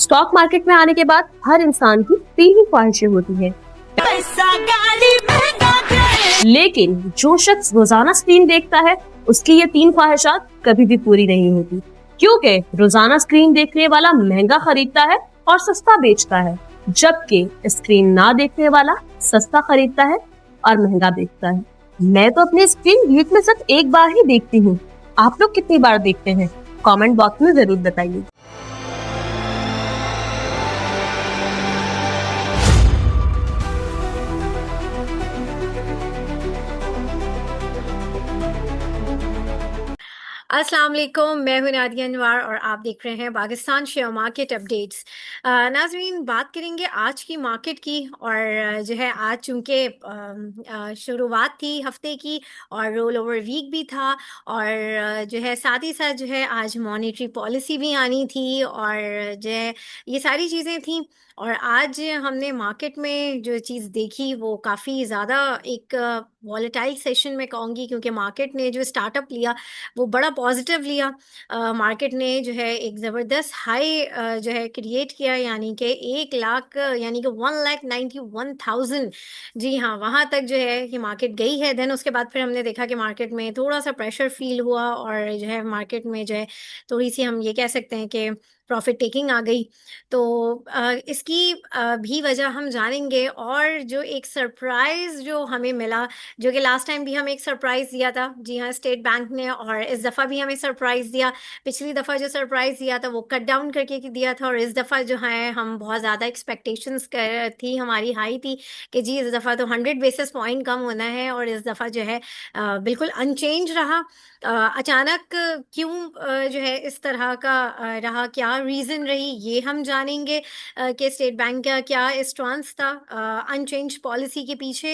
Stock market में आने के बाद हर इंसान की तीन ही ख्वाहिशें होती हैं, लेकिन जो शख्स रोजाना स्क्रीन देखता है उसकी ये तीन ख्वाहिशात कभी भी पूरी नहीं होती, क्योंकि रोजाना स्क्रीन देखने वाला महंगा खरीदता है और सस्ता बेचता है, जबकि स्क्रीन ना देखने वाला सस्ता खरीदता है और महंगा बेचता है। मैं तो अपनी स्क्रीन वीक में सिर्फ एक बार ही देखती हूँ। आप लोग कितनी बार देखते हैं? कमेंट बॉक्स में जरूर बताइए। अस्सलाम वालेकुम, मैं हूं नादिया अनवर और आप देख रहे हैं पाकिस्तान शेयर मार्केट अपडेट्स। नाज़रीन, बात करेंगे आज की मार्केट की और जो है आज चूँकि शुरुआत थी हफ्ते की और रोल ओवर वीक भी था और जो है साथ ही साथ जो है आज मॉनेटरी पॉलिसी भी आनी थी और जो है ये सारी चीज़ें थी। और आज हमने मार्केट में जो चीज़ देखी वो काफ़ी ज़्यादा एक वॉलेटाइल सेशन में कहूँगी, क्योंकि मार्केट ने जो स्टार्टअप लिया वो बड़ा पॉजिटिव लिया। मार्केट ने जो है एक ज़बरदस्त हाई जो है क्रिएट किया, यानी कि 1 लाख यानी कि 1,91,000, जी हाँ, वहाँ तक जो है कि मार्केट गई है। देन उसके बाद फिर हमने देखा कि मार्केट में थोड़ा-सा प्रेशर फ़ील हुआ और जो है मार्केट में जो है थोड़ी-सी हम ये कह सकते हैं कि प्रॉफ़िट टेकिंग आ गई। तो इसकी भी वजह हम जानेंगे। और जो एक सरप्राइज़ जो हमें मिला, जो कि लास्ट टाइम भी हमें एक सरप्राइज़ दिया था, जी हाँ, स्टेट बैंक ने, और इस दफ़ा भी हमें सरप्राइज़ दिया। पिछली दफ़ा जो सरप्राइज़ दिया था वो कट डाउन करके दिया था और इस दफ़ा जो है हम बहुत ज़्यादा एक्सपेक्टेशंस कर थी, हमारी हाई थी कि जी इस दफ़ा तो 100 बेसिस पॉइंट कम होना है और इस दफ़ा जो है बिल्कुल अनचेंज रहा। अचानक क्यों जो है इस तरह का रहा, क्या रीज़न रही, ये हम जानेंगे कि स्टेट बैंक का क्या स्टांस था अनचेंज पॉलिसी के पीछे।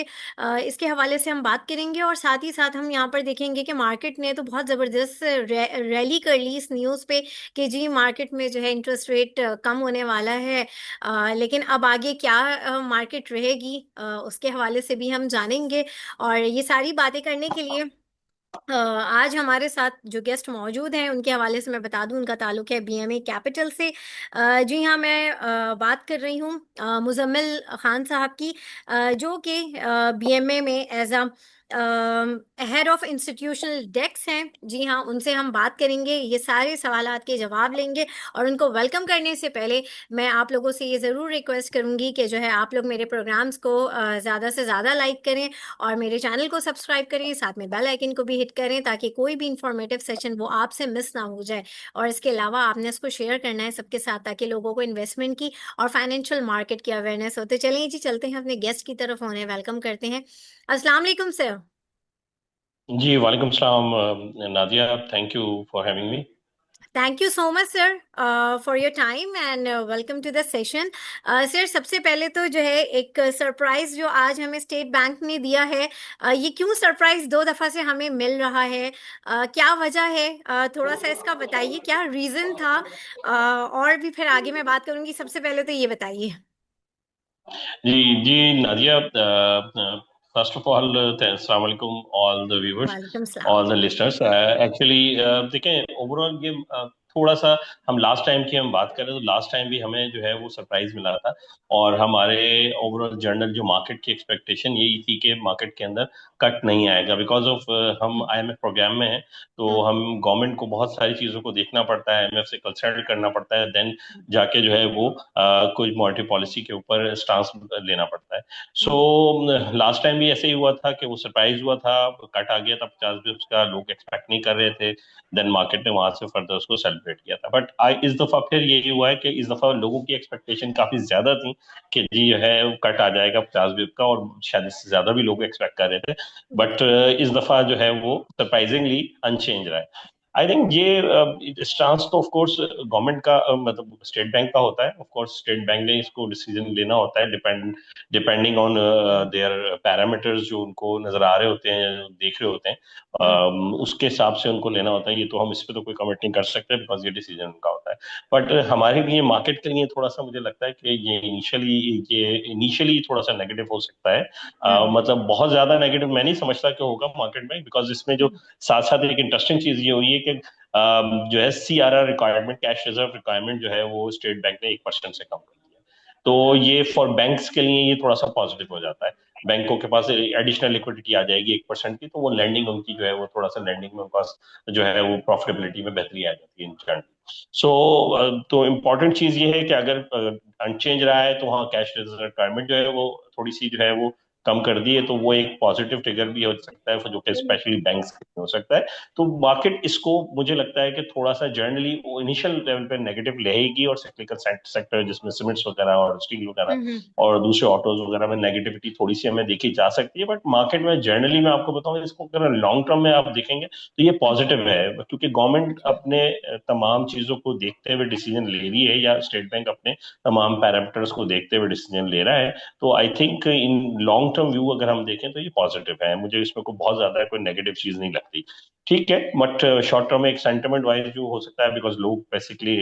इसके हवाले से हम बात करेंगे और साथ ही साथ हम यहाँ पर देखेंगे कि मार्केट ने तो बहुत ज़बरदस्त रैली कर ली इस न्यूज़ पे कि जी मार्केट में जो है इंटरेस्ट रेट कम होने वाला है। लेकिन अब आगे क्या मार्केट रहेगी, उसके हवाले से भी हम जानेंगे। और ये सारी बातें करने के लिए आज हमारे साथ जो गेस्ट मौजूद हैं उनके हवाले से मैं बता दूं, उनका ताल्लुक है बीएमए कैपिटल से। जी हाँ, मैं बात कर रही हूँ मुजम्मिल खान साहब की, जो कि बीएमए में as a head of institutional desk हैं। जी हाँ, उनसे हम बात करेंगे, ये सारे सवालात के जवाब लेंगे। और उनको वेलकम करने से पहले मैं आप लोगों से ये ज़रूर रिक्वेस्ट करूँगी कि जो है आप लोग मेरे प्रोग्राम्स को ज़्यादा से ज़्यादा लाइक करें और मेरे चैनल को सब्सक्राइब करें, साथ में बेल आइकन को भी हिट करें ताकि कोई भी इंफॉर्मेटिव सेशन वो आपसे मिस ना हो जाए। और इसके अलावा आपने इसको शेयर करना है सबके साथ ताकि लोगों को इन्वेस्टमेंट की और फाइनेंशियल मार्केट की अवेयरनेस होते। चलिए जी, चलते हैं अपने गेस्ट की तरफ, उन्हें वेलकम करते हैं। अस्सलाम वालेकुम सर। जी वालेकुम सलाम Nadia, thank you for having me. Thank you so much sir for your time and welcome to the session. Sir, सबसे पहले तो जो है एक सरप्राइज जो आज हमें स्टेट बैंक ने दिया है, ये क्यों सरप्राइज दो दफ़ा से हमें मिल रहा है, क्या वजह है, थोड़ा सा इसका बताइए, क्या रीज़न था। और भी फिर आगे मैं बात करूंगी, सबसे पहले तो ये बताइए। जी जी नादिया, फर्स्ट ऑफ ऑल अस्सलाम वालेकुम ऑल द व्यूअर्स, वालेकुम सलाम। All the listeners. एक्चुअली देखें, ओवरऑल ये थोड़ा सा हम लास्ट टाइम की हम बात करें तो लास्ट टाइम भी हमें जो है वो सरप्राइज मिला था। और हमारे ओवरऑल जर्नल जो मार्केट की एक्सपेक्टेशन यही थी कि मार्केट के अंदर कट नहीं आएगा बिकॉज ऑफ हम आईएमएफ प्रोग्राम में हैं। तो हम गवर्नमेंट को बहुत सारी चीज़ों को देखना पड़ता है, आईएमएफ से कंसल्ट करना पड़ता है, देन जाके जो है वो कुछ मॉनेटरी पॉलिसी के ऊपर स्टांस लेना पड़ता है। सो लास्ट टाइम भी ऐसे ही हुआ था कि वो सरप्राइज हुआ था, कट आ गया था 50 बिप्स का, लोग एक्सपेक्ट नहीं कर रहे थे। देन मार्केट ने वहां से फर्दर उसको सेलिब्रेट किया था। बट इस दफा फिर यही हुआ है कि इस दफा लोगों की एक्सपेक्टेशन काफी ज्यादा थी कि जी जो है वो कट आ जाएगा 50 बिप का, और शायद इससे ज्यादा भी लोग एक्सपेक्ट कर रहे थे। बट इस दफा जो है वो सरप्राइजिंगली अनचेंज रहा है। आई थिंक ये स्टांस तो ऑफ कोर्स गवर्नमेंट का मतलब स्टेट बैंक का होता है। ऑफ कोर्स स्टेट बैंक ने इसको डिसीजन लेना होता है डिपेंडिंग ऑन देयर पैरामीटर्स जो उनको नजर आ रहे होते हैं या जो देख रहे होते हैं, उसके हिसाब से उनको लेना होता है। ये तो हम इस पे तो कोई कमेंट नहीं कर सकते बिकॉज ये डिसीजन उनका होता है। बट हमारे लिए मार्केट के लिए थोड़ा सा मुझे लगता है कि ये इनिशियली थोड़ा सा नेगेटिव हो सकता है। मतलब बहुत ज्यादा नेगेटिव मैं नहीं समझता कि होगा मार्केट में, बिकॉज इसमें जो साथ साथ एक इंटरेस्टिंग चीज ये हुई है कि जो है CRR requirement, cash reserve requirement जो है वो स्टेट बैंक ने 1% से कम कर दिया। तो ये फॉर बैंक्स के लिए ये थोड़ा सा पॉजिटिव हो जाता है। बैंकों के पास एडिशनल लिक्विडिटी आ जाएगी 1% की, तो वो लैंडिंग उनकी जो है वो थोड़ा सा लैंडिंग में उनका जो है वो प्रॉफिटेबिलिटी में बेहतरी आ जाती है इन जनरल। सो तो इम्पोर्टेंट चीज ये है कि अगर अनचेंज रहा है तो वहाँ कैश रिजर्व रिक्वायरमेंट जो है वो थोड़ी सी जो है वो कम कर दी है, तो वो एक पॉजिटिव ट्रिगर भी हो सकता है जो कि स्पेशली बैंक्स हो सकता है। तो मार्केट इसको मुझे लगता है कि थोड़ा सा जर्नली वो इनिशियल लेवल पे नेगेटिव रहेगी, और साइक्लिकल सेक्टर जिसमें सीमेंट्स वगैरह और स्टील वगैरह हम्म। और दूसरे ऑटोज वगैरह में नेगेटिविटी थोड़ी सी हमें देखी जा सकती है। बट मार्केट में जनरली मैं आपको बताऊं, इसको अगर लॉन्ग टर्म में आप देखेंगे तो ये पॉजिटिव है, क्योंकि गवर्नमेंट अपने तमाम चीजों को देखते हुए डिसीजन ले रही है, या स्टेट बैंक अपने तमाम पैरामीटर्स को देखते हुए डिसीजन ले रहा है। तो I think in long term view अगर हम देखें तो ये पॉजिटिव है, मुझे इसमें कोई बहुत ज्यादा कोई नेगेटिव चीज नहीं लगती। ठीक है, बट शॉर्ट टर्म में एक सेंटिमेंट वाइज जो हो सकता है, बिकॉज लोग बेसिकली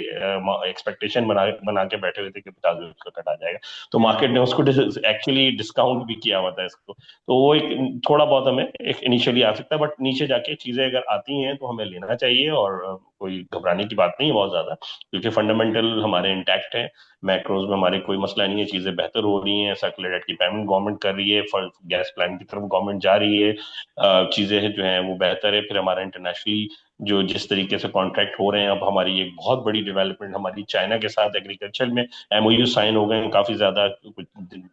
एक्सपेक्टेशन बना के बैठे हुए थे कि 50 का कटा जाएगा, तो हम्म। मार्केट ने उसको एक्चुअली डिस्काउंट भी किया हुआ था इसको। तो वो एक थोड़ा बहुत हमें एक इनिशियली आ सकता है, बट नीचे जाके चीजें अगर आती हैं तो हमें लेना चाहिए, और कोई घबराने की बात नहीं है बहुत ज्यादा, क्योंकि फंडामेंटल हमारे इंटैक्ट है। मैक्रोज में हमारे कोई मसला नहीं है, चीजें बेहतर हो रही हैं, सर्कुलर डेट की पेमेंट गवर्नमेंट कर रही है, गैस प्लान की तरफ गवर्नमेंट जा रही है, चीजें जो हैं वो बेहतर है। फिर हमारा इंटरनेशनली जो जिस तरीके से कॉन्ट्रैक्ट हो रहे हैं, अब हमारी एक बहुत बड़ी डेवलपमेंट हमारी चाइना के साथ एग्रीकल्चर में MOU साइन हो गए हैं काफी ज्यादा, कुछ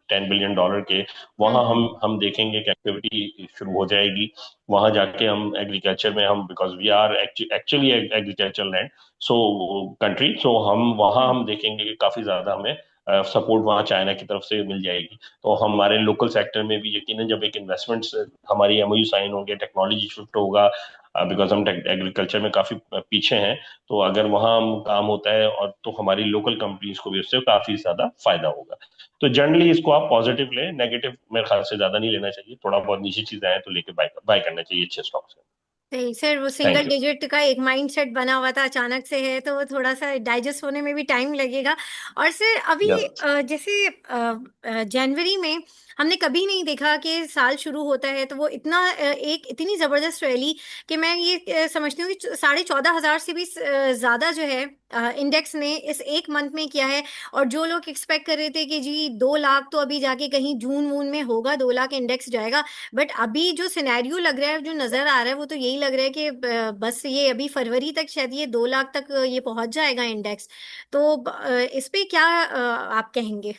$10 बिलियन के। वहां हम्म। हम देखेंगे कि एक्टिविटी शुरू हो जाएगी। वहां जाके हम एग्रीकल्चर में हम, because we are actually agriculture land so country, so हम वहां हम देखेंगे कि काफी ज्यादा हमें सपोर्ट वहाँ चाइना की तरफ से मिल जाएगी। तो हमारे लोकल सेक्टर में भी यकीनन जब एक इन्वेस्टमेंट्स हमारी MOU साइन होंगे, टेक्नोलॉजी शिफ्ट होगा, बिकॉज हम एग्रीकल्चर में काफी पीछे हैं, तो अगर वहाँ काम होता है और तो हमारी लोकल कंपनीज को भी उससे काफी ज्यादा फायदा होगा। तो जनरली इसको आप पॉजिटिव लें, नेगेटिव मेरे ख्याल से ज्यादा नहीं लेना चाहिए। थोड़ा बहुत नीचे चीजें आए तो लेके बाय करना चाहिए अच्छे स्टॉक से। नहीं सर, वो थैंक सिंगल यू। डिजिट का एक माइंडसेट बना हुआ था, अचानक से है तो वो थोड़ा सा डाइजेस्ट होने में भी टाइम लगेगा। और सर अभी यस। जैसे जनवरी में हमने कभी नहीं देखा कि साल शुरू होता है तो वो इतना एक इतनी जबरदस्त रैली कि मैं ये समझती हूँ कि 14,500 से भी ज्यादा जो है इंडेक्स ने इस एक मंथ में किया है। और जो लोग एक्सपेक्ट कर रहे थे कि जी 2 लाख तो अभी जाके कहीं जून वून में होगा, 2 लाख इंडेक्स जाएगा, बट अभी जो सिनेरियो लग रहा है, जो नजर आ रहा है, वो तो यही लग रहा है कि बस ये अभी फरवरी तक शायद ये 2 लाख तक ये पहुंच जाएगा इंडेक्स। तो इस पे क्या आप कहेंगे?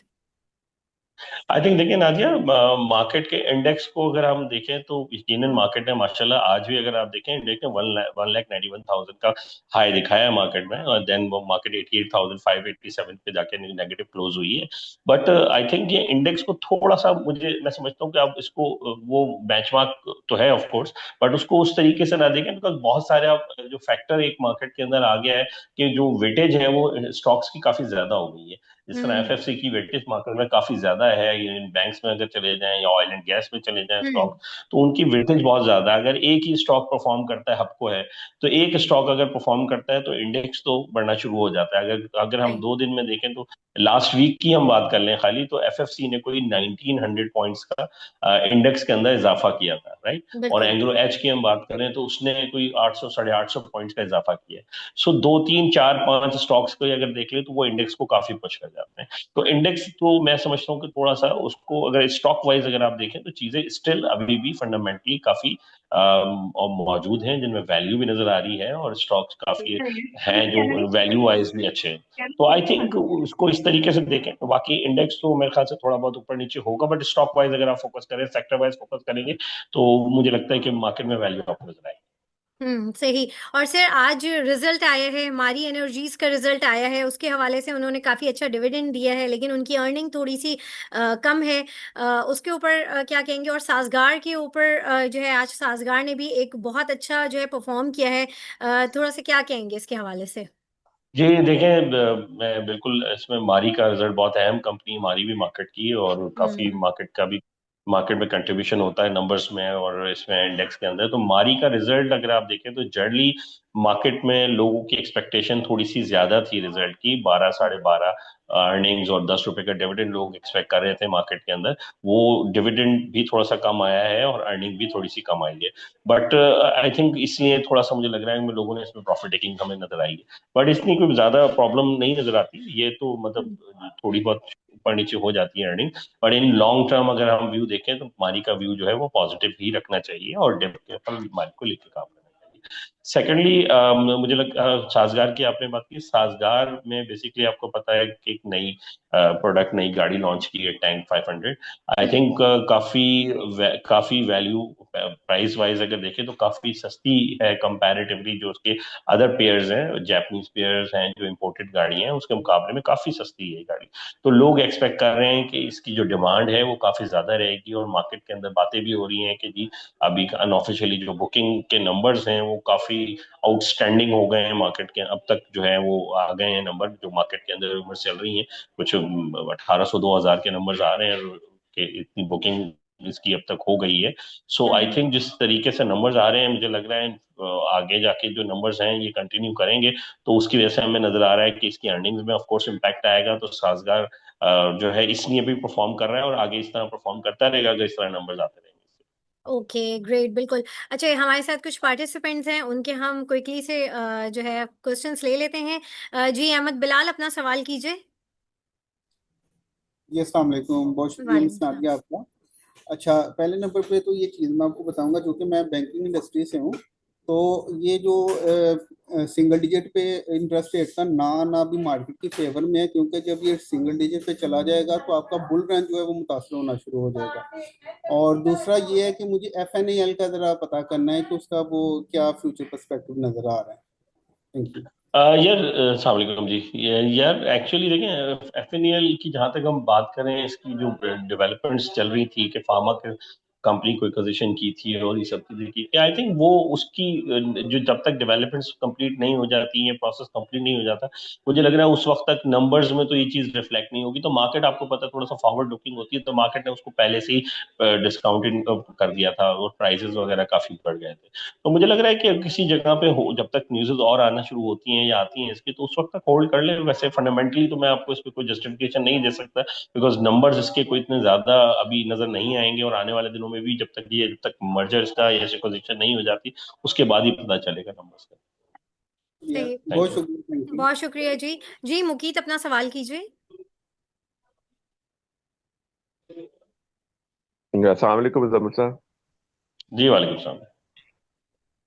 आई थिंक देखिए नादिया, मार्केट के इंडेक्स को अगर हम देखें तो यकीनन मार्केट ने माशाल्लाह आज भी अगर आप देखें इंडेक्स ने 1,91,000 का हाई दिखाया है मार्केट में, और देन वो मार्केट 88,587 पे जाके नेगेटिव क्लोज हुई है। बट आई थिंक ये इंडेक्स को थोड़ा सा मैं समझता हूँ कि आप इसको वो बेंचमार्क तो है ऑफ कोर्स, बट उसको उस तरीके से ना देखें, बिकॉज बहुत सारे आप जो फैक्टर एक मार्केट के अंदर आ गया है कि जो वेटेज है वो स्टॉक्स की काफी ज्यादा हो गई है। जिस तरह हम्म। FFC की वेटेज मार्केट में काफी ज्यादा है, इन बैंक्स में अगर चले जाएं या ऑयल एंड गैस में चले जाएं हम्म। स्टॉक, तो उनकी वेटेज बहुत ज्यादा है। अगर एक ही स्टॉक परफॉर्म करता है, हबको है, तो एक स्टॉक अगर परफॉर्म करता है तो इंडेक्स तो बढ़ना शुरू हो जाता है। अगर अगर हम राइट। 2 दिन में देखें तो लास्ट वीक की हम बात कर लें खाली, तो FFC ने कोई 1900 पॉइंट्स का इंडेक्स के अंदर इजाफा किया था, राइट। और बिल्कुल। एंग्लो एच की हम बात करें तो उसने कोई 800 850 पॉइंट्स का इजाफा किया है। सो 2 3 4 5 स्टॉक्स को अगर देख ले तो वो इंडेक्स को काफी पुश कर जाते हैं। तो इंडेक्स तो मैं समझता हूँ कि थोड़ा सा उसको अगर स्टॉक वाइज अगर आप देखें तो चीजें स्टिल अभी भी फंडामेंटली काफी और मौजूद हैं, जिनमें वैल्यू भी नजर आ रही है, और स्टॉक्स काफी हैं जो वैल्यू वाइज भी अच्छे हैं। तो आई थिंक उसको इस तरीके से देखें। तो बाकी इंडेक्स तो मेरे ख्याल से थोड़ा बहुत ऊपर नीचे होगा, बट स्टॉक वाइज अगर आप फोकस करें, सेक्टर वाइज फोकस करेंगे, तो मुझे लगता है कि मार्केट में वैल्यू आपको नजर आएगी। सही। और सर आज रिजल्ट आया है, मारी एनर्जीज का रिजल्ट आया है, उसके हवाले से उन्होंने काफी अच्छा डिविडेंड दिया है, लेकिन उनकी अर्निंग थोड़ी सी कम है। उसके ऊपर क्या कहेंगे? और साजगार के ऊपर जो है, आज साजगार ने भी एक बहुत अच्छा जो है परफॉर्म किया है। थोड़ा सा क्या कहेंगे इसके हवाले से? जी देखें, मैं बिल्कुल इसमें मारी का रिजल्ट बहुत अहम कंपनी मारी भी मार्केट की, और काफी हम्म। मार्केट का भी मार्केट में कंट्रीब्यूशन होता है नंबर्स में और इसमें इंडेक्स के अंदर। तो मारी का रिजल्ट अगर आप देखें तो जनरली मार्केट में लोगों की एक्सपेक्टेशन थोड़ी सी ज्यादा थी रिजल्ट की, 12 साढ़े 12 अर्निंग्स और 10 रुपए का डिविडेंड लोग एक्सपेक्ट कर रहे थे मार्केट के अंदर। वो डिविडेंड भी थोड़ा सा कम आया है और अर्निंग भी थोड़ी सी कम आई है। बट आई थिंक इसलिए थोड़ा सा मुझे लग रहा है कि लोगों ने इसमें प्रॉफिट टेकिंग हमें नजर आई है। बट इसमें कोई ज्यादा प्रॉब्लम नहीं नजर आती, ये तो मतलब थोड़ी बहुत ऊपर नीचे हो जाती है earning. But in long term अगर हम व्यू देखें तो मारी का व्यू जो है वो पॉजिटिव ही रखना चाहिए और डेप के पर मारी को लेकर काम करना चाहिए। सेकेंडली मुझे साजगार की आपने बात की। साजगार में बेसिकली आपको पता है कि एक नई प्रोडक्ट, नई गाड़ी लॉन्च की है, टैंक 500। आई थिंक काफी वैल्यू प्राइस वाइज अगर देखें तो काफी सस्ती है कंपैरेटिवली जो उसके अदर पेयर्स हैं, जापानीज पेयर्स हैं, जो इंपोर्टेड गाड़ी हैं उसके मुकाबले में काफी सस्ती है ये गाड़ी। तो लोग एक्सपेक्ट कर रहे हैं कि इसकी जो डिमांड है वो काफी ज्यादा रहेगी और मार्केट के अंदर बातें भी हो रही हैं कि जी अभी अनऑफिशियली जो बुकिंग के नंबर्स हैं वो काफी आउटस्टैंडिंग हो गए हैं मार्केट के। अब तक जो है वो आ गए हैं नंबर जो मार्केट के अंदर रूमर्स चल रही हैं, कुछ 1800 2000 के नंबर्स आ रहे हैं कि इतनी बुकिंग इसकी अब तक हो गई है। सो आई थिंक जिस तरीके से नंबर्स आ रहे हैं मुझे लग रहा है आगे जाके जो नंबर्स हैं ये कंटिन्यू करेंगे तो उसकी वजह से हमें नजर आ रहा है कि इसकी अर्निंग्स में ऑफ कोर्स इम्पैक्ट आएगा। तो साजगार जो है इसलिए भी परफॉर्म कर रहा है और आगे इस तरह परफॉर्म करता रहेगा अगर इस तरह नंबर्स आते रहेंगे। ओके, ग्रेट, बिल्कुल। अच्छा, हमारे साथ कुछ पार्टिसिपेंट्स हैं, उनके हम क्विकली से जो है क्वेश्चंस ले लेते हैं। जी अहमद बिलाल, अपना सवाल कीजिए। जी अस्सलाम वालेकुम, बहुत शुक्रिया मिस वालेकुम सलाम। नादिया आपका। अच्छा, पहले नंबर पे तो ये चीज़ मैं आपको बताऊंगा, जो कि मैं बैंकिंग इंडस्ट्री से हूँ। तो ये जो सिंगल डिजिट पे इंटरेस्ट रेट का ना आना भी मार्केट की फेवर में है, क्योंकि जब ये सिंगल डिजिट पे चला जाएगा तो आपका बुल रन जो है वो मुतासर होना शुरू हो जाएगा। और दूसरा ये है कि मुझे FNAL का ज़रा पता करना है कि उसका वो क्या फ्यूचर पर्सपेक्टिव नज़र आ रहा है। Thank you. यार अस्सलाम वालेकुम जी। यार एक्चुअली देखें एफएनएल की जहां तक हम बात करें, इसकी जो डेवलपमेंट्स चल रही थी कि फार्मा के कंपनी को एक्विजिशन की थी और ये सब चीजें की, आई थिंक वो उसकी जो जब तक डेवलपमेंट्स कंप्लीट नहीं हो जाती है, प्रोसेस कंप्लीट नहीं हो जाता, मुझे लग रहा है उस वक्त तक नंबर्स में तो ये चीज रिफ्लेक्ट नहीं होगी। तो मार्केट आपको पता है थोड़ा सा फॉरवर्ड लुकिंग होती है, तो मार्केट ने उसको पहले से ही डिस्काउंटेड कर दिया था और प्राइसेस वगैरह काफी बढ़ गए थे। तो मुझे लग रहा है कि किसी जगह पे हो, जब तक न्यूज़ और आना शुरू होती हैं या आती हैं इसकी, तो उस वक्त तक होल्ड कर ले। वैसे फंडामेंटली तो मैं आपको इस पे कोई जस्टिफिकेशन नहीं दे सकता, बिकॉज नंबर्स इसके कोई इतने ज्यादा अभी नजर नहीं आएंगे और आने वाले दिनों में भी जब तक मर्जर इसका या एक्विजिशन नहीं हो जाती उसके बाद ही पता चलेगा नंबर्स का। सही। थैंक बहुत यू। शुक्रिया, थैंक यू। बहुत शुक्रिया जी। जी मुकीत, अपना सवाल कीजिए। अस्सलाम वालेकुम मुजम्मिल साहब। जी वालेकुम सलाम।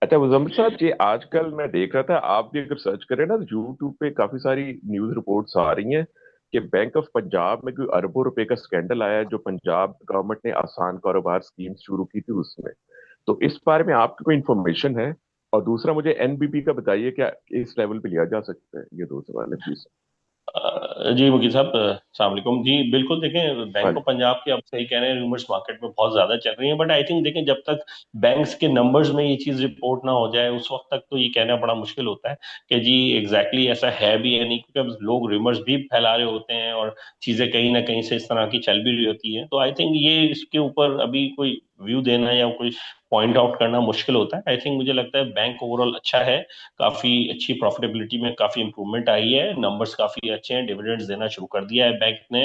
अच्छा मुजम्मिल साहब, ये आजकल मैं देख रहा था, आप भी अगर सर्च करें ना तो यूट्यूब पे काफी सारी न्यूज रिपोर्ट्स आ रही हैं कि बैंक ऑफ पंजाब में कोई अरबों रुपए का स्कैंडल आया है, जो पंजाब गवर्नमेंट ने आसान कारोबार स्कीम शुरू की थी उसमें। तो इस बारे में आपकी कोई इंफॉर्मेशन है? और दूसरा, मुझे NBP का बताइए, क्या इस लेवल पे लिया जा सकता है? ये दो सवाल है प्लीज। जी वकील साहब अस्सलाम वालेकुम जी। बिल्कुल देखें, हाँ बैंक ऑफ जी। पंजाब की आप सही कह रहे हैं, रूमर्स मार्केट में बहुत ज्यादा चल रही हैं। बट आई थिंक देखें जब तक बैंक्स के नंबर्स में ये चीज रिपोर्ट ना हो जाए उस वक्त तक तो ये कहना बड़ा मुश्किल होता है कि जी एग्जैक्टली ऐसा है भी या नहीं, क्योंकि अब लोग रूमर्स भी फैला रहे होते हैं और चीजें कहीं ना कहीं से इस तरह की चल भी रही होती हैं। तो आई थिंक ये इसके ऊपर अभी कोई व्यू देना या कोई पॉइंट आउट करना मुश्किल होता है। आई थिंक मुझे लगता है बैंक ओवरऑल अच्छा है, काफी अच्छी प्रॉफिटेबिलिटी में काफी इंप्रूवमेंट आई है, नंबर्स काफी अच्छे हैं, डिविडेंड्स देना शुरू कर दिया है बैंक ने।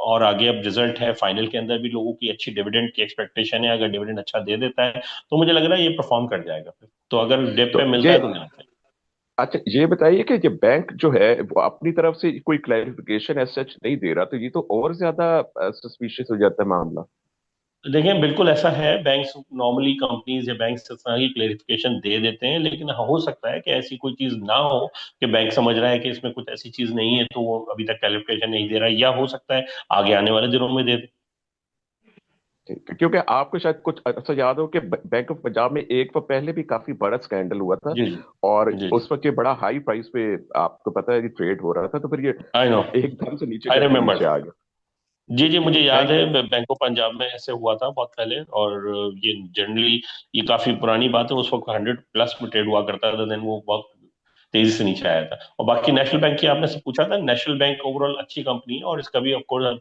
और आगे अब रिजल्ट है फाइनल के अंदर भी लोगों की अच्छी डिविडेंड की एक्सपेक्टेशन है। अगर डिविडेंड अच्छा दे देता है तो मुझे लग रहा है ये परफॉर्म कर जाएगा फिर। तो अगर डिप पे तो मिलता ये, है तो मिलता है। अच्छा ये बताइए कि ये बैंक जो है वो अपनी तरफ से कोई क्लैरिफिकेशन एज सच नहीं दे रहा, तो ये तो और ज्यादा सस्पिशियस हो जाता है मामला। देखें बिल्कुल ऐसा है, बैंक्स नॉर्मली कंपनीज या बैंक्स इस तरह की क्लेरिफिकेशन दे देते हैं, लेकिन हो सकता है कि ऐसी कोई चीज ना हो कि बैंक समझ रहा है कि इसमें कुछ ऐसी चीज नहीं है तो वो अभी तक क्लेरिफिकेशन नहीं दे रहा है, या हो सकता है आगे आने वाले दिनों में दे दे। ठीक है, क्योंकि आपको शायद कुछ ऐसा याद हो कि बैंक ऑफ पंजाब में एक वक्त पहले भी काफी बड़ा स्कैंडल हुआ था, जी जी और जी जी। उस वक्त ये बड़ा हाई प्राइस पे आपको पता है कि ट्रेड हो रहा था, तो फिर ये आई नो, एकदम से नीचे आई करके रिमेम्बर। नीचे आ गया। जी जी मुझे याद थैंक है, यू। बैंक ऑफ पंजाब में ऐसे हुआ था बहुत पहले। और ये जनरली ये काफी पुरानी बात है, उस वक्त 100 प्लस में ट्रेड हुआ करता था। देन वो बहुत तेजी से नीचे आया था। और बाकी नेशनल बैंक की आपने से पूछा था, नेशनल बैंक ओवरऑल अच्छी कंपनी है, और इसका भी ऑफकोर्स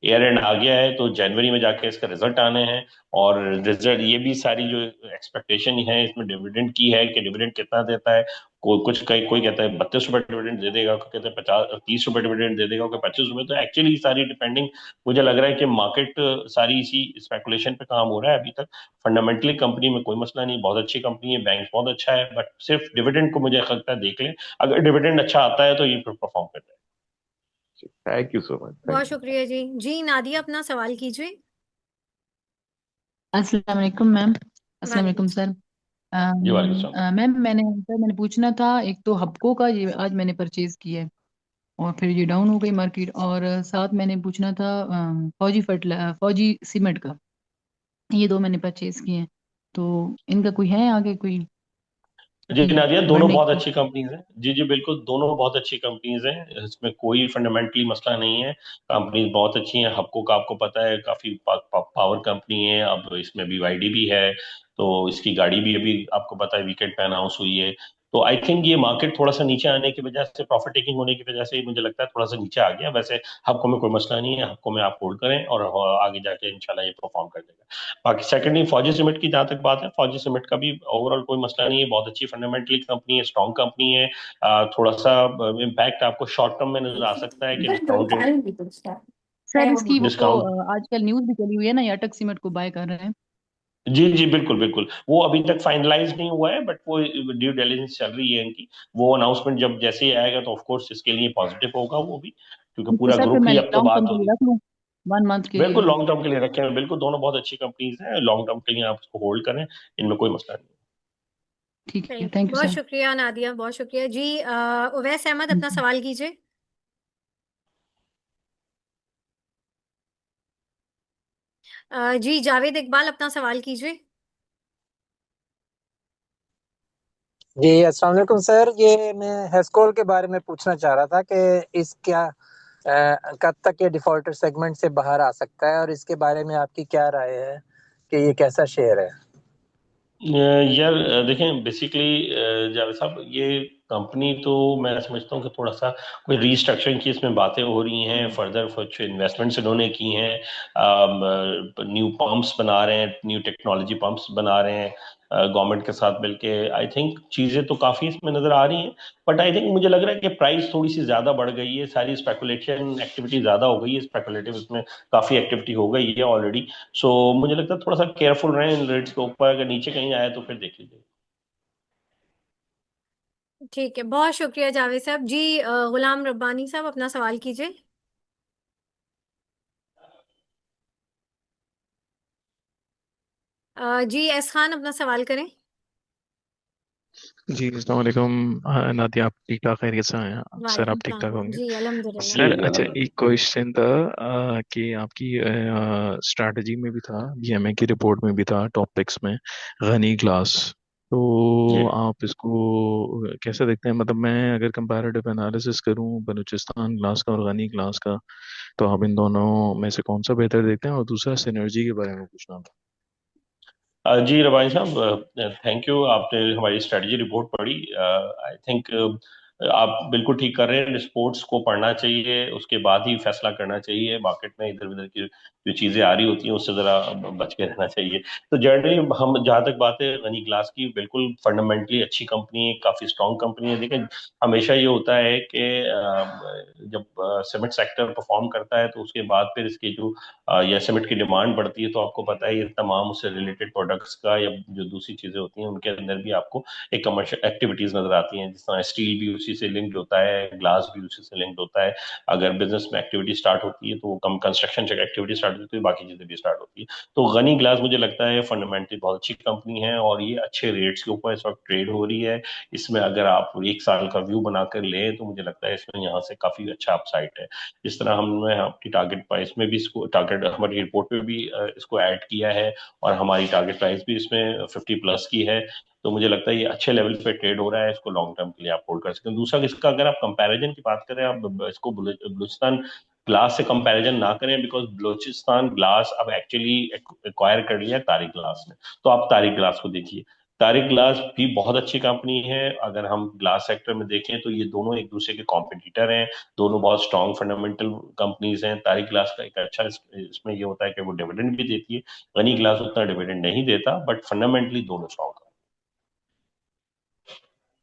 ईयर एंड आ गया है, तो जनवरी में जाके इसका रिजल्ट आने हैं। और रिजल्ट ये भी सारी जो एक्सपेक्टेशन है इसमें डिविडेंड की है कि डिविडेंड कितना देता है। कोई कहता है 32 रुपए डिविडेंड दे देगा, कोई कहता है 30 रुपए डिविडेंड दे देगा, कोई 25 रुपए। तो एक्चुअली सारी डिपेंडिंग, मुझे लग रहा है कि मार्केट सारी इसी स्पेकुलेशन पे काम हो रहा है अभी तक। फंडामेंटली कंपनी में कोई मसला नहीं, बहुत अच्छी कंपनी है, बैंक बहुत अच्छा है, बट सिर्फ डिविडेंड को मुझे लगता है देख लें। अगर डिविडेंड अच्छा आता है तो ये परफॉर्म करता है। Thank you so much, thank बहुत यू। शुक्रिया जी। जी नादिया, अपना सवाल कीजिए। अस्सलाम वालेकुम मैम। अस्सलाम वालेकुम वालेकुम सर। जी वालेकुम सलाम। मैम, मैंने पूछना था, एक तो हबको का ये आज मैंने परचेज किया है और फिर ये डाउन हो गई मार्केट, और साथ मैंने पूछना था फौजी सीमेंट का, ये दो मैंने परचेज किए हैं, तो इनका कोई है आगे कोई जी नादिया, दोनों बढ़ने बहुत की? अच्छी कंपनीज हैं। जी जी बिल्कुल, दोनों बहुत अच्छी कंपनीज हैं, इसमें कोई फंडामेंटली मसला नहीं है। कंपनीज बहुत अच्छी हैं। हबको का आपको पता है काफी पावर कंपनी है, अब इसमें BYD भी है, तो इसकी गाड़ी भी अभी आपको पता है वीकेंड पे अनाउंस हुई है। तो आई थिंक ये मार्केट थोड़ा सा नीचे आने की वजह से, प्रॉफिट टेकिंग होने की वजह से मुझे लगता है थोड़ा सा नीचे आ गया। वैसे हबको में कोई मसला नहीं है, हबको में आप होल्ड करें और आगे जाके इंशाल्लाह ये परफॉर्म कर देगा। बाकी सेकंडली फौजी सीमेंट की जहां तक बात है, फौजी सीमेंट का भी ओवरऑल कोई मसला नहीं है, बहुत अच्छी फंडामेंटली कंपनी है, स्ट्रॉन्ग कंपनी है। थोड़ा सा इम्पैक्ट आपको शॉर्ट टर्म में नजर आ सकता है कि सर इसकी वो डिस्काउंट। आजकल न्यूज भी चली हुई है ना, याटक सीमेंट को बाय कर रहे हैं। जी जी बिल्कुल बिल्कुल, वो अभी तक फाइनलाइज नहीं हुआ है, बट वो ड्यू डिलिजेंस चल रही है इनकी। वो अनाउंसमेंट जब जैसे ही आएगा तो ऑफ कोर्स इसके लिए पॉजिटिव होगा वो भी, क्योंकि तो पूरा सर फिर ग्रुप मैं ही अब तो लॉन्ग टर्म बात के लिए होगी। रख लूँ, 1 मंथ के लिए? बिल्कुल लॉन्ग टर्म के लिए रखे हैं, बिल्कुल दोनों बहुत अच्छी कंपनीज हैं, लॉन्ग टर्म के लिए आप उसको होल्ड करें, इनमें कोई मसला नहीं। ठीक है, थैंक थैंक यू बहुत सर। शुक्रिया नादिया, बहुत शुक्रिया जी। उवैस अहमद, अपना सवाल कीजिए। जी जावेद इकबाल, अपना सवाल कीजिए। जी अस्सलाम वालेकुम सर। ये मैं हेस्कोल के बारे में पूछना चाह रहा था कि इसका कब तक ये डिफॉल्टर सेगमेंट से बाहर आ सकता है, और इसके बारे में आपकी क्या राय है कि ये कैसा शेयर है? यार देखें बेसिकली जावेद साहब, ये कंपनी तो मैं समझता हूँ कि थोड़ा सा कोई रीस्ट्रक्चरिंग की इसमें बातें हो रही हैं, फर्दर कुछ इन्वेस्टमेंट्स इन्होंने की हैं, न्यू पंप्स बना रहे हैं, न्यू टेक्नोलॉजी पंप्स बना रहे हैं गवर्नमेंट के साथ मिलके। आई थिंक चीज़ें तो काफ़ी इसमें नज़र आ रही हैं, बट आई थिंक मुझे लग रहा है कि प्राइस थोड़ी सी ज़्यादा बढ़ गई है, सारी स्पेकुलेशन एक्टिविटी ज़्यादा हो गई है, स्पेकुलेटिव इसमें काफ़ी एक्टिविटी हो गई है ऑलरेडी। सो मुझे लगता है थोड़ा सा केयरफुल रहें इन रेट्स के ऊपर, अगर नीचे कहीं आए तो फिर देख लीजिए। ठीक है, बहुत शुक्रिया जावेद साहब जी। गुलाम रब्बानी साहब, अपना सवाल कीजिए। जी एस खान, अपना सवाल करें। जी अस्सलाम वालेकुम। नादिया, आप ठीक ठाक खैरियत से हैं? सर वालेकुम आप ठीक ठाक सलाम होंगे? जी, अल्हम्दुलिल्लाह। जी सर जी अच्छा, अलहमदिल्ला। एक क्वेश्चन था कि आपकी स्ट्रैटेजी में भी था, BMA की रिपोर्ट में भी था, टॉपिक्स में गनी ग्लास, तो जी आप इसको कैसे देखते हैं? मतलब मैं अगर कंपैरेटिव एनालिसिस करूं बलूचिस्तान ग्लास का और गनी ग्लास का, तो आप इन दोनों में से कौन सा बेहतर देखते हैं? और दूसरा सिनर्जी के बारे में पूछना था। जी रबानी साहब, थैंक यू, आपने हमारी स्ट्रेटजी रिपोर्ट पढ़ी। आई थिंक आप बिल्कुल ठीक कर रहे हैं, रिपोर्ट्स को पढ़ना चाहिए, उसके बाद ही फैसला करना चाहिए। मार्केट में इधर उधर की जो चीज़ें आ रही होती हैं उससे ज़रा बच के रहना चाहिए। तो जनरली हम जहाँ तक बात है गनी ग्लास की, बिल्कुल फंडामेंटली अच्छी कंपनी है, काफ़ी स्ट्रॉन्ग कंपनी है। देखिए हमेशा ये होता है कि जब सीमेंट सेक्टर परफॉर्म करता है तो उसके बाद फिर इसकी जो या सीमेंट की डिमांड बढ़ती है, तो आपको पता है ये तमाम उससे रिलेटेड प्रोडक्ट्स का या जो दूसरी चीजें होती हैं उनके अंदर भी आपको एक कमर्शियल एक्टिविटीज नजर आती हैं, जिस तरह स्टील भी उसी से लिंक्ड होता है, ग्लास भी उसी से लिंक्ड होता है। अगर बिजनेस में एक्टिविटी स्टार्ट होती है तो वो कम कंस्ट्रक्शन से एक्टिविटी स्टार्ट होती है, तो बाकी चीजें भी स्टार्ट होती है। तो गनी ग्लास मुझे लगता है फंडामेंटली बहुत अच्छी कंपनी है, और ये अच्छे रेट्स के ऊपर इस वक्त ट्रेड हो रही है। इसमें अगर आप एक साल का व्यू बनाकर लें तो मुझे लगता है इसमें यहाँ से काफी अच्छा अपसाइड है। जिस तरह हमने अपनी टारगेट प्राइस में भी इसको, टारगेट हमारी रिपोर्ट में भी इसको ऐड किया है, और हमारी टारगेट प्राइस भी इसमें 50+ की है। तो मुझे लगता है ये अच्छे लेवल पे ट्रेड हो रहा है, इसको लॉन्ग टर्म के लिए आप होल्ड कर सकते हैं। दूसरा इसका अगर आप कंपैरिजन की बात करें, आप इसको बलूचिस्तान ग्लास से कंपैरिजन ना करें, बिकॉज बलूचिस्तान ग्लास अब एक्चुअली एक्वायर कर लिया है तारिक ग्लास ने। तो आप तारिक ग्लास को देखिए, तारिक ग्लास भी बहुत अच्छी कंपनी है। अगर हम ग्लास सेक्टर में देखें तो ये दोनों एक दूसरे के कॉम्पिटिटर हैं। दोनों बहुत स्ट्रॉन्ग फंडामेंटल कंपनीज हैं। तारिक ग्लास का एक अच्छा इसमें ये होता है कि वो डिविडेंड भी देती है। गनी ग्लास उतना डिविडेंड नहीं देता, बट फंडामेंटली दोनों स्ट्रॉन्ग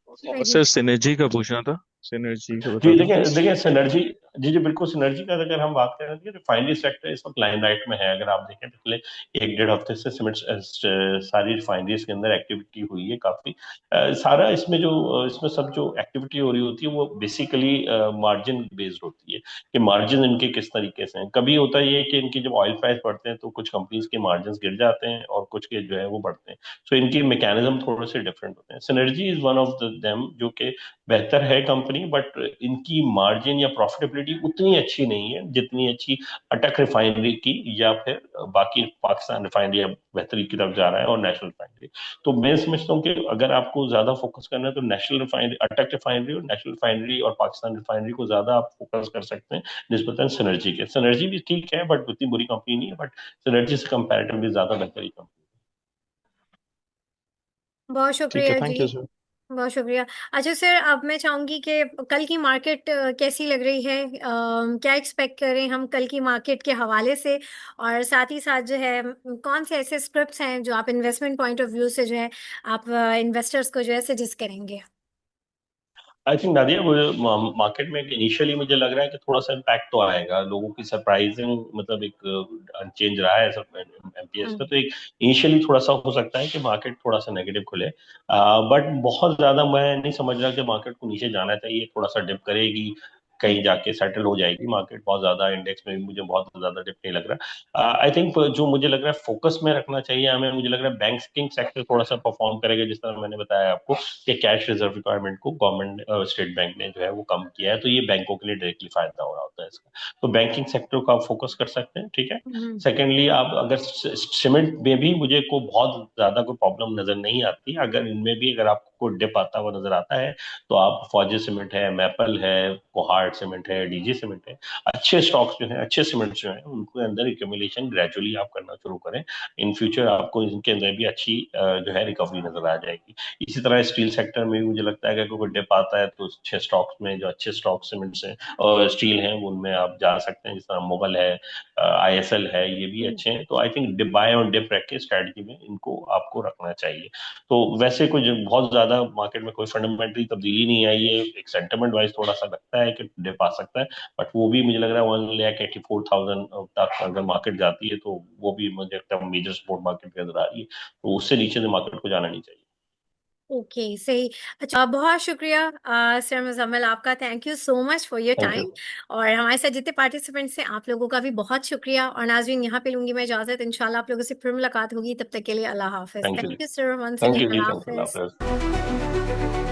और सही। सर सिनर्जी का पूछना था, सिनर्जी का बता जी। दें देखिए प्लीज। देखिए सिनर्जी। जी जी बिल्कुल, सिनर्जी का अगर हम बात करें तो रिफाइनरी सेक्टर इस वक्त लाइमलाइट में है। अगर आप देखें पिछले एक डेढ़ हफ्ते से सीमेंट सारी रिफाइनरीज के अंदर एक्टिविटी हुई है काफी। सारा इसमें जो इसमें सब जो एक्टिविटी हो रही होती है वो बेसिकली मार्जिन बेस्ड होती है कि मार्जिन इनके किस तरीके से हैं। कभी होता है ये कि इनकी जब ऑयल प्राइस बढ़ते हैं तो कुछ कंपनीज के मार्जिन गिर जाते हैं और कुछ के जो है वो बढ़ते हैं। सो इनकी मैकेनिज्म थोड़े से डिफरेंट होते हैं। Synergy is one of them जो कि बेहतर है कंपनी, बट इनकी मार्जिन या प्रॉफिटेबिलिटी उतनी अच्छी नहीं है जितनी अच्छी अटक रिफाइनरी की या फिर बाकी पाकिस्तान रिफाइनरी अब बेहतरी की तरफ जा रहा है और नेशनल रिफाइनरी। तो मैं समझता हूँ कि अगर आपको ज्यादा फोकस करना है तो नेशनल रिफाइनरी, अटक रिफाइनरी और नेशनल रिफाइनरी और पाकिस्तान रिफाइनरी को ज्यादा आप फोकस कर सकते हैं निस्बतन सिनर्जी के। सिनर्जी भी ठीक है बट उतनी बुरी कंपनी नहीं है, बट सिनर्जी से कंपैरेटिवली ज्यादा बेहतरी कंपनी। बहुत ठीक है, शुक्रिया थैंक जी। You sir. बहुत शुक्रिया। अच्छा सर, अब मैं चाहूंगी कि कल की मार्केट कैसी लग रही है, क्या एक्सपेक्ट करें हम कल की मार्केट के हवाले से, और साथ ही साथ जो है कौन से ऐसे स्क्रिप्ट्स हैं जो आप इन्वेस्टमेंट पॉइंट ऑफ व्यू से जो है आप इन्वेस्टर्स को जो है सजेस्ट करेंगे। आई थिंक नादिया, वो मार्केट में इनिशियली मुझे लग रहा है कि थोड़ा सा इम्पैक्ट तो आएगा। लोगों की सरप्राइजिंग मतलब एक अनचेंज रहा है सब एमपीएस का, हम्म। तो एक इनिशियली थोड़ा सा हो सकता है कि मार्केट थोड़ा सा नेगेटिव खुले। बट बहुत ज्यादा मैं नहीं समझ रहा कि मार्केट को नीचे जाना चाहिए। थोड़ा सा डिप करेगी, कहीं जाके सेटल हो जाएगी मार्केट। बहुत ज्यादा इंडेक्स में भी मुझे बहुत ज्यादा डिप नहीं लग रहा। आई थिंक जो मुझे लग रहा है फोकस में रखना चाहिए हमें, मुझे लग रहा है बैंकिंग सेक्टर थोड़ा सा परफॉर्म करेगा। जिस तरह मैंने बताया आपको कि कैश रिजर्व रिक्वायरमेंट को गवर्नमेंट स्टेट बैंक ने जो है वो कम किया है, तो ये बैंकों के लिए डायरेक्टली फायदा हो रहा होता है इसका। तो बैंकिंग सेक्टर को आप फोकस कर सकते हैं, ठीक है। हम्म। सेकेंडली, आप अगर सीमेंट में भी मुझे को बहुत ज्यादा कोई प्रॉब्लम नजर नहीं आती। अगर इनमें भी अगर आपको डिप आता हुआ नजर आता है तो आप फौजी सीमेंट है, मैपल है, कोहार्ट सीमेंट है, डीजी सीमेंट है, अच्छे स्टॉक्स जो है, अच्छे सीमेंट जो है उनके अंदर एक्यूमुलेशन ग्रेजुअली आप करना शुरू करें। इन फ्यूचर आपको इनके अंदर भी अच्छी जो है रिकवरी नजर आ जाएगी। इसी तरह स्टील सेक्टर में भी मुझे लगता है कि अगर कोई डिप आता है तो अच्छे स्टॉक्स में, जो अच्छे स्टॉक सीमेंट्स हैं और स्टील हैं, उनमें आप जा सकते हैं। जिस तरह मोगल है, आईएसएल है, ये भी हम्म। अच्छे हैं। तो आई थिंक बाय और डिप रख के स्ट्रेटजी में इनको आपको रखना चाहिए। तो वैसे कुछ बहुत ज्यादा मार्केट में कोई फंडामेंटली तब्दीली नहीं आई है। एक सेंटिमेंट वाइज थोड़ा सा लगता है कि डिप आ सकता है, बट वो भी मुझे लग रहा है 1,84,000 तक अगर मार्केट जाती है तो वो भी मुझे लगता है मेजर सपोर्ट मार्केट के अंदर आ रही है। तो उससे नीचे से मार्केट को जाना नहीं चाहिए। ओके, सही। अच्छा, बहुत शुक्रिया सर मुजम्मिल आपका, thank you so much for your thank you. Time. और हमारे साथ जितने पार्टिसिपेंट्स हैं आप लोगों का भी बहुत शुक्रिया। और नाज़रीन, यहाँ पे लूंगी मैं इजाजत, इंशाल्लाह आप लोगों से फिर मुलाकात होगी। तब तक के लिए अल्लाह हाफिज। Thank you thank you sir, once thank again, you जी, अल्लाह थैंक यू, अल्लाह हाफिज। हाफिज़।